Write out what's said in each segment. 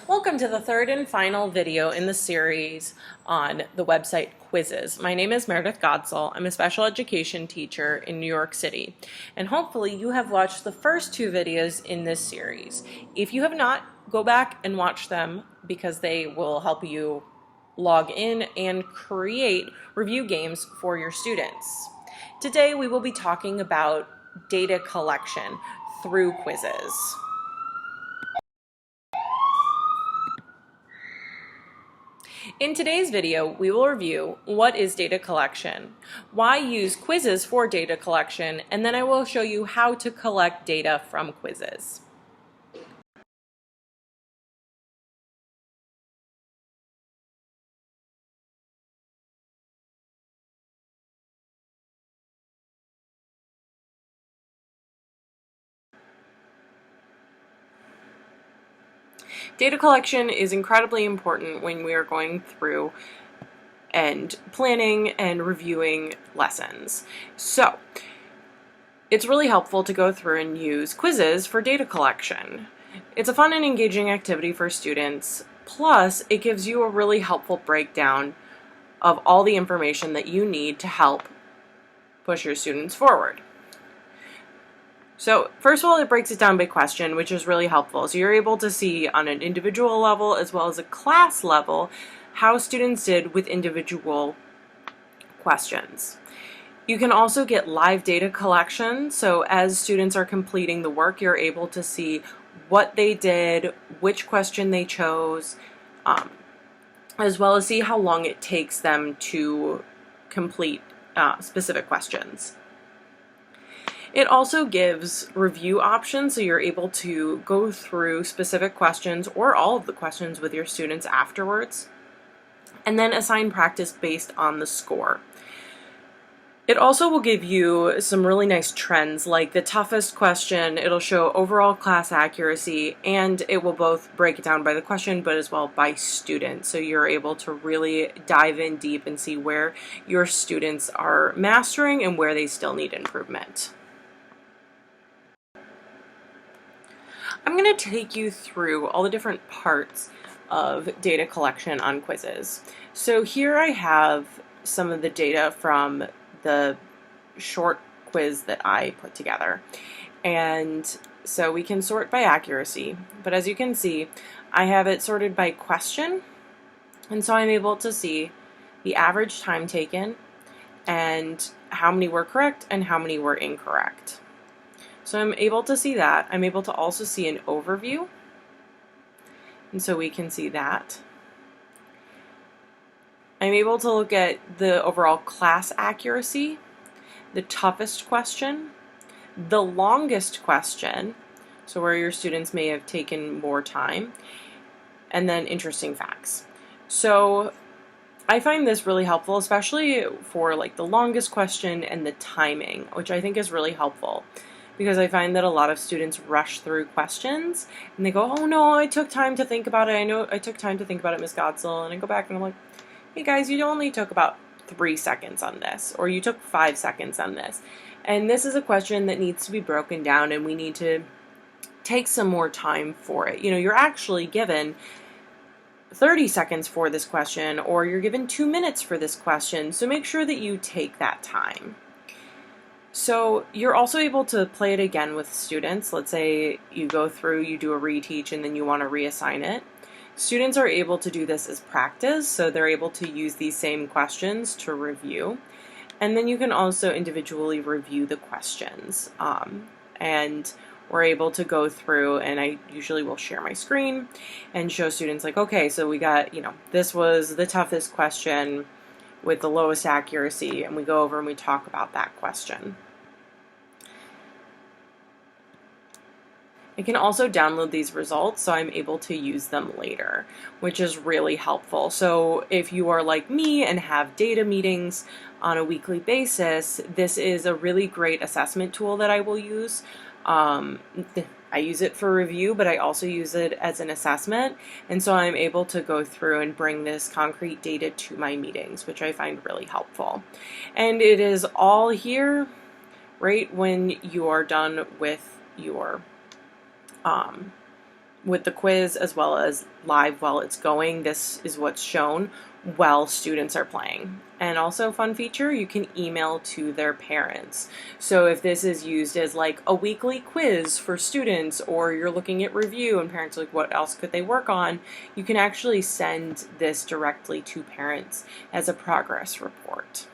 Welcome to the third and final video in the series on the website Quizzizz. My name is Meredith Godsall. I'm a special education teacher in New York City, and hopefully you have watched the first two videos in this series. If you have not, go back and watch them because they will help you log in and create review games for your students. Today we will be talking about data collection through Quizzizz. In today's video, we will review what is data collection, why use Quizzizz for data collection, and then I will show you how to collect data from Quizzizz. Data collection is incredibly important when we are going through and planning and reviewing lessons. So, it's really helpful to go through and use Quizzizz for data collection. It's a fun and engaging activity for students, plus it gives you a really helpful breakdown of all the information that you need to help push your students forward. So first of all, it breaks it down by question, which is really helpful. So you're able to see on an individual level as well as a class level how students did with individual questions. You can also get live data collection. So as students are completing the work, you're able to see what they did, which question they chose, as well as see how long it takes them to complete specific questions. It also gives review options, so you're able to go through specific questions or all of the questions with your students afterwards, and then assign practice based on the score. It also will give you some really nice trends, like the toughest question, it'll show overall class accuracy, and it will both break it down by the question, but as well by student. So you're able to really dive in deep and see where your students are mastering and where they still need improvement. I'm going to take you through all the different parts of data collection on Quizzizz. So here I have some of the data from the short quiz that I put together. And so we can sort by accuracy, but as you can see, I have it sorted by question. And so I'm able to see the average time taken and how many were correct and how many were incorrect. So I'm able to see that. I'm able to also see an overview, and so we can see that. I'm able to look at the overall class accuracy, the toughest question, the longest question, so where your students may have taken more time, and then interesting facts. So I find this really helpful, especially for like the longest question and the timing, which I think is really helpful. Because I find that a lot of students rush through questions and they go, oh no, I took time to think about it. I know I took time to think about it, Miss Godsall. And I go back and I'm like, hey guys, you only took about 3 seconds on this, or you took 5 seconds on this. And this is a question that needs to be broken down and we need to take some more time for it. You know, you're actually given 30 seconds for this question, or you're given 2 minutes for this question. So make sure that you take that time. So you're also able to play it again with students. Let's say you go through, you do a reteach, and then you want to reassign it. Students are able to do this as practice, so they're able to use these same questions to review. And then you can also individually review the questions. And we're able to go through, and I usually will share my screen and show students like, okay, so we got, this was the toughest question with the lowest accuracy, and we go over and we talk about that question. I can also download these results so I'm able to use them later, which is really helpful. So if you are like me and have data meetings on a weekly basis, this is a really great assessment tool that I will use. I use it for review, but I also use it as an assessment, and so I'm able to go through and bring this concrete data to my meetings, which I find really helpful. And it is all here right when you are done with your with the quiz as well as live while it's going. This is what's shown while students are playing. And also a fun feature, you can email to their parents. So if this is used as like a weekly quiz for students, or you're looking at review and parents are like, what else could they work on? You can actually send this directly to parents as a progress report.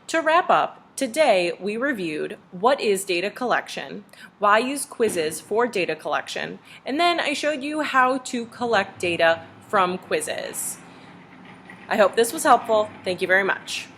To wrap up, today we reviewed what is data collection, why use Quizzizz for data collection, and then I showed you how to collect data from Quizzizz. I hope this was helpful. Thank you very much.